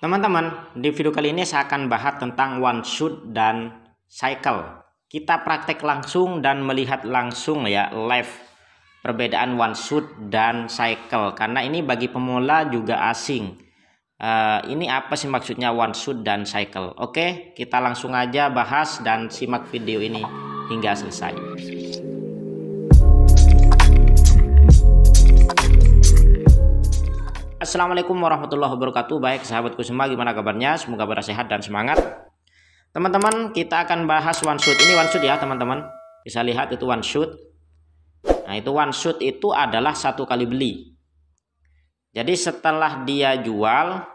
Teman-teman, di video kali ini saya akan bahas tentang one shot dan cycle. Kita praktek langsung dan melihat langsung ya live perbedaan one shot dan cycle. Karena ini bagi pemula juga asing. Ini apa sih maksudnya one shot dan cycle? Oke, kita langsung aja bahas dan simak video ini hingga selesai. Assalamualaikum warahmatullahi wabarakatuh. Baik sahabatku semua, gimana kabarnya? Semoga pada sehat dan semangat. Teman-teman, kita akan bahas one shot. Ini one shot ya teman-teman. Bisa lihat itu one shot. Nah, itu one shot itu adalah satu kali beli. Jadi setelah dia jual,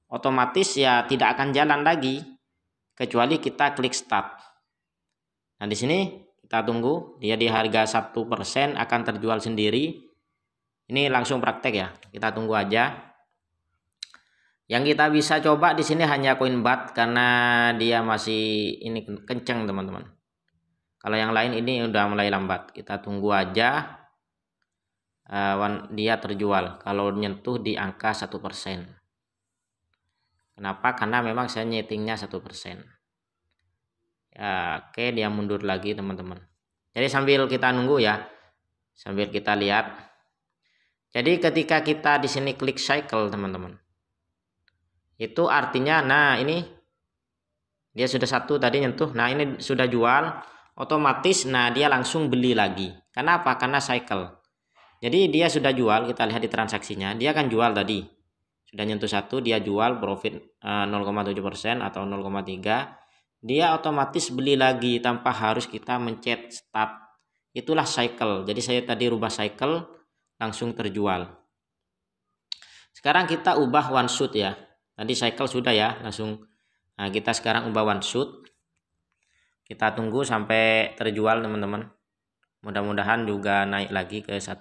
otomatis ya tidak akan jalan lagi kecuali kita klik start. Nah, di sini kita tunggu dia di harga 1% akan terjual sendiri. Ini langsung praktek ya, kita tunggu aja. Yang kita bisa coba di sini hanya koin bat karena dia masih ini kenceng teman-teman. Kalau yang lain ini udah mulai lambat, kita tunggu aja dia terjual. Kalau nyentuh di angka 1%. Kenapa? Karena memang saya nyetingnya 1%. Ya, oke, dia mundur lagi teman-teman. Jadi sambil kita nunggu ya, sambil kita lihat. Jadi ketika kita di sini klik cycle teman-teman, itu artinya nah ini dia sudah satu tadi nyentuh, nah ini sudah jual, otomatis nah dia langsung beli lagi. Kenapa? Karena cycle. Jadi dia sudah jual, kita lihat di transaksinya, dia kan jual tadi, sudah nyentuh satu, dia jual profit 0,7% atau 0,3, dia otomatis beli lagi tanpa harus kita mencet start. Itulah cycle. Jadi saya tadi rubah cycle, langsung terjual. Sekarang kita ubah one shot ya. Tadi cycle sudah ya, langsung. Nah, kita sekarang ubah one shot. Kita tunggu sampai terjual teman-teman. Mudah-mudahan juga naik lagi ke 1%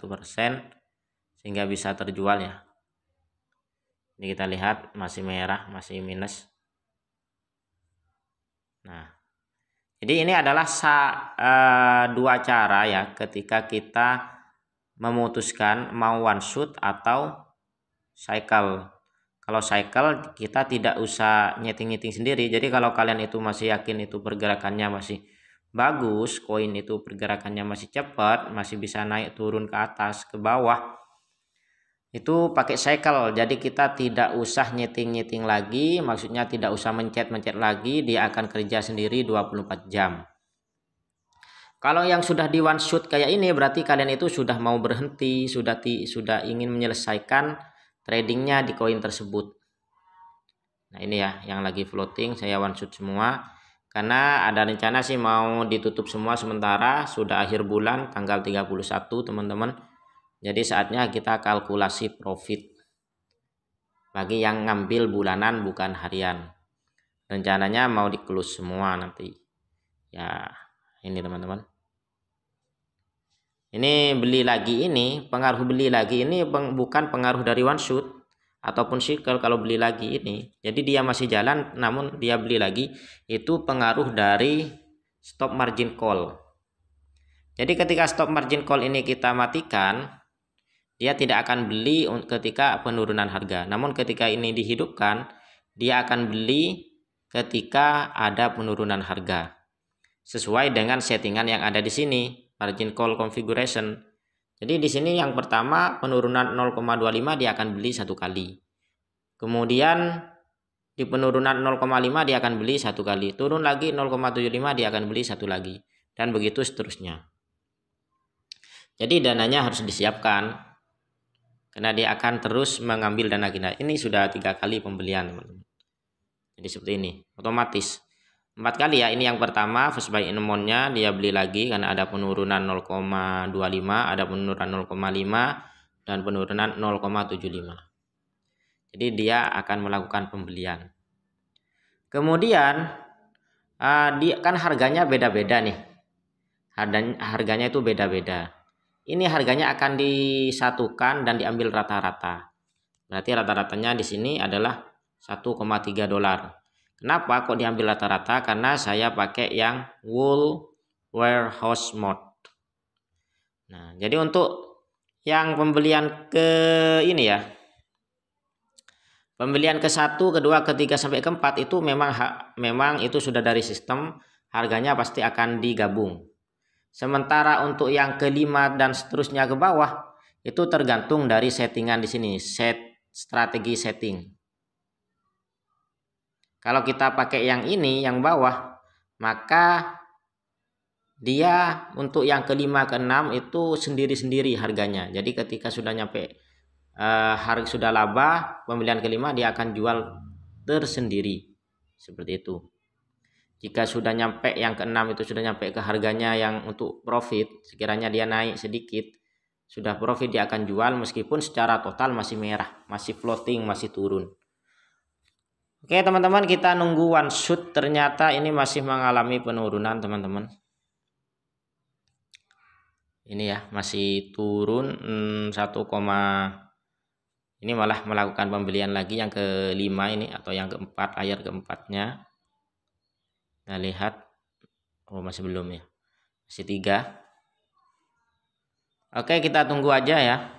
sehingga bisa terjual ya. Ini kita lihat masih merah, masih minus. Nah, jadi ini adalah dua cara ya ketika kita memutuskan mau one shot atau cycle. Kalau cycle kita tidak usah nyeting-nyeting sendiri. Jadi kalau kalian itu masih yakin itu pergerakannya masih bagus, koin itu pergerakannya masih cepat, masih bisa naik turun ke atas ke bawah, itu pakai cycle. Jadi kita tidak usah nyeting-nyeting lagi, maksudnya tidak usah mencet-mencet lagi, dia akan kerja sendiri 24 jam. Kalau yang sudah di one shot kayak ini berarti kalian itu sudah mau berhenti, sudah ingin menyelesaikan tradingnya di koin tersebut. Nah, ini ya yang lagi floating, saya one shot semua karena ada rencana sih mau ditutup semua sementara, sudah akhir bulan tanggal 31 teman-teman. Jadi saatnya kita kalkulasi profit bagi yang ngambil bulanan bukan harian. Rencananya mau di close semua nanti. Ya, ini teman-teman. Ini beli lagi, ini pengaruh beli lagi ini bukan pengaruh dari one shot ataupun cycle. Kalau beli lagi ini, jadi dia masih jalan namun dia beli lagi, itu pengaruh dari stop margin call. Jadi ketika stop margin call ini kita matikan, dia tidak akan beli ketika penurunan harga. Namun ketika ini dihidupkan, dia akan beli ketika ada penurunan harga. Sesuai dengan settingan yang ada di sini, margin call configuration. Jadi di sini yang pertama penurunan 0,25 dia akan beli satu kali. Kemudian di penurunan 0,5 dia akan beli satu kali. Turun lagi 0,75 dia akan beli satu lagi. Dan begitu seterusnya. Jadi dananya harus disiapkan. Karena dia akan terus mengambil dana kita. Ini sudah 3 kali pembelian teman-teman. Jadi seperti ini, otomatis. 4 kali ya, ini yang pertama first buy in amount-nya dia beli lagi karena ada penurunan 0,25, ada penurunan 0,5 dan penurunan 0,75. Jadi dia akan melakukan pembelian. Kemudian dia kan harganya beda-beda nih. Harganya itu beda-beda. Ini harganya akan disatukan dan diambil rata-rata. Berarti rata-ratanya di sini adalah 1,3 dolar. Kenapa kok diambil rata-rata? Karena saya pakai yang wool warehouse mode. Nah, jadi untuk yang pembelian ke ini ya, Pembelian ke-1, kedua, ketiga sampai ke-4 itu memang itu sudah dari sistem, harganya pasti akan digabung. Sementara untuk yang ke-5 dan seterusnya ke bawah itu tergantung dari settingan di sini, strategi setting. Kalau kita pakai yang ini, yang bawah, maka dia untuk yang ke-5 ke-6 itu sendiri-sendiri harganya. Jadi ketika sudah nyampe harga sudah laba, pembelian ke-5 dia akan jual tersendiri seperti itu. Jika sudah nyampe yang ke-6 itu sudah nyampe ke harganya yang untuk profit, sekiranya dia naik sedikit, sudah profit, dia akan jual meskipun secara total masih merah, masih floating, masih turun. Oke teman-teman, kita nunggu one shot, ternyata ini masih mengalami penurunan teman-teman. Ini ya masih turun 1, ini malah melakukan pembelian lagi yang ke-5 ini atau yang ke-4, layar ke-4-nya. Kita lihat, oh masih belum ya, masih 3. Oke, kita tunggu aja ya.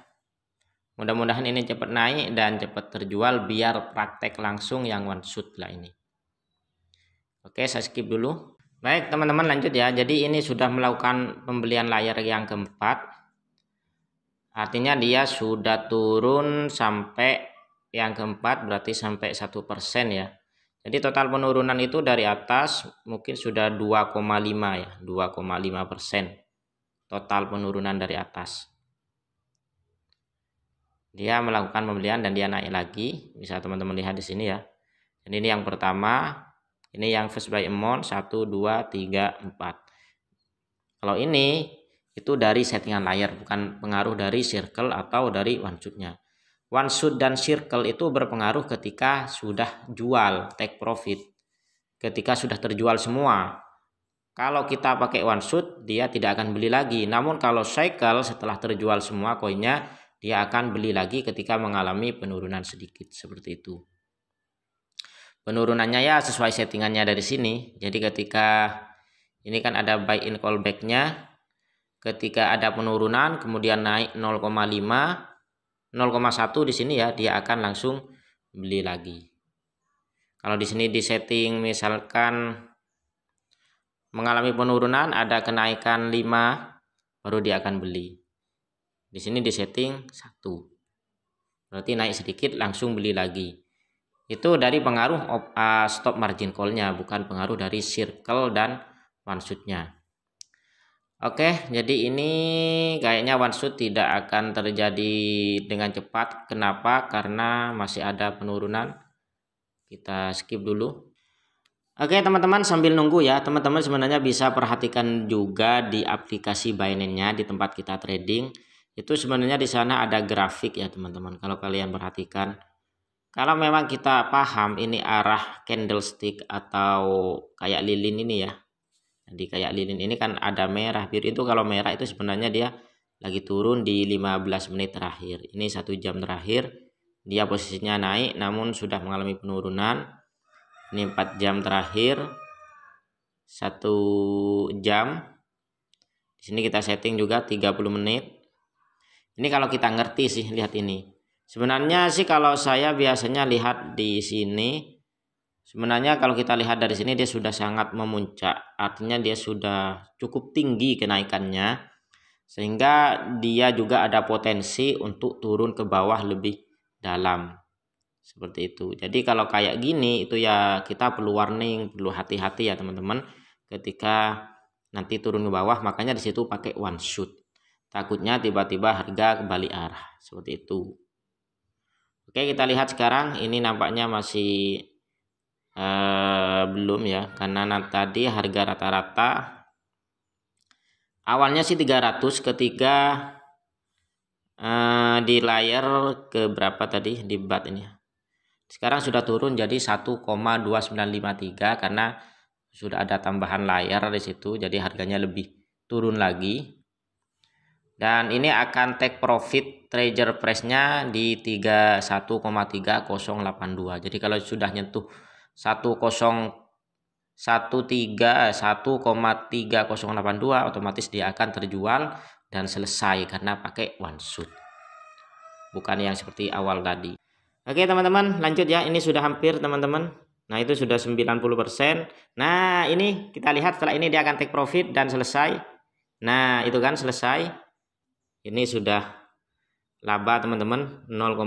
Mudah-mudahan ini cepat naik dan cepat terjual biar praktek langsung yang one shot lah ini. Oke, saya skip dulu. Baik teman-teman, lanjut ya. Jadi ini sudah melakukan pembelian layar yang ke-4. Artinya dia sudah turun sampai yang ke-4, berarti sampai 1% ya. Jadi total penurunan itu dari atas mungkin sudah 2,5 ya, 2,5% total penurunan dari atas. Dia melakukan pembelian dan dia naik lagi, bisa teman-teman lihat di sini ya. Dan ini yang pertama, ini yang first buy amount 1, 2, 3, 4. Kalau ini itu dari settingan layar, bukan pengaruh dari circle atau dari one shot-nya. One shot dan circle itu berpengaruh ketika sudah jual, take profit, ketika sudah terjual semua. Kalau kita pakai one shot, dia tidak akan beli lagi. Namun kalau cycle, setelah terjual semua koinnya, dia akan beli lagi ketika mengalami penurunan sedikit, seperti itu. Penurunannya ya sesuai settingannya dari sini. Jadi ketika ini kan ada buy in call back-nya, ketika ada penurunan kemudian naik 0,5, 0,1 di sini ya, dia akan langsung beli lagi. Kalau di sini di setting misalkan mengalami penurunan, ada kenaikan 5, baru dia akan beli. Di sini di setting 1, berarti naik sedikit langsung beli lagi. Itu dari pengaruh stop margin call-nya, bukan pengaruh dari circle dan one shot-nya. Oke, jadi ini kayaknya one shot tidak akan terjadi dengan cepat. Kenapa? Karena masih ada penurunan. Kita skip dulu. Oke teman-teman, sambil nunggu ya, teman-teman sebenarnya bisa perhatikan juga di aplikasi Binance-nya di tempat kita trading. Itu sebenarnya di sana ada grafik ya teman-teman. Kalau kalian perhatikan, kalau memang kita paham ini arah candlestick atau kayak lilin ini ya. Jadi kayak lilin ini kan ada merah biru, itu kalau merah itu sebenarnya dia lagi turun di 15 menit terakhir. Ini 1 jam terakhir dia posisinya naik namun sudah mengalami penurunan. Ini 4 jam terakhir, 1 jam. Di sini kita setting juga 30 menit. Ini kalau kita ngerti sih, lihat ini. Sebenarnya sih kalau saya biasanya lihat di sini, sebenarnya kalau kita lihat dari sini dia sudah sangat memuncak, artinya dia sudah cukup tinggi kenaikannya, sehingga dia juga ada potensi untuk turun ke bawah lebih dalam, seperti itu. Jadi kalau kayak gini itu ya kita perlu warning, perlu hati-hati ya teman-teman, ketika nanti turun ke bawah, makanya di situ pakai one shot. Takutnya tiba-tiba harga kembali arah, seperti itu. Oke, kita lihat sekarang ini nampaknya masih belum ya, karena tadi harga rata-rata awalnya sih 300, ketika di layar ke berapa tadi di bat ini, sekarang sudah turun jadi 1,2953 karena sudah ada tambahan layar di situ, jadi harganya lebih turun lagi. Dan ini akan take profit trigger price-nya di 31,3082. Jadi kalau sudah nyentuh 1,3082 otomatis dia akan terjual dan selesai karena pakai one shot, bukan yang seperti awal tadi. Oke teman-teman, lanjut ya. Ini sudah hampir teman-teman. Nah itu sudah 90%. Nah ini kita lihat setelah ini dia akan take profit dan selesai. Nah itu kan selesai. Ini sudah laba teman-teman 0,5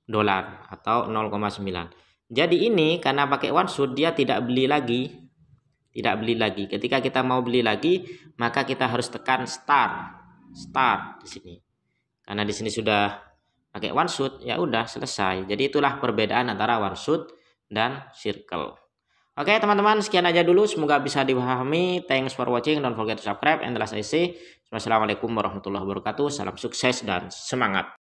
dolar atau 0,9. Jadi ini karena pakai one shot dia tidak beli lagi. Tidak beli lagi. Ketika kita mau beli lagi, maka kita harus tekan start di sini. Karena di sini sudah pakai one shot, ya udah selesai. Jadi itulah perbedaan antara one shot dan circle. Oke teman-teman, sekian aja dulu, semoga bisa dipahami. Thanks for watching, don't forget to subscribe, and last I say, wassalamualaikum warahmatullahi wabarakatuh, salam sukses dan semangat.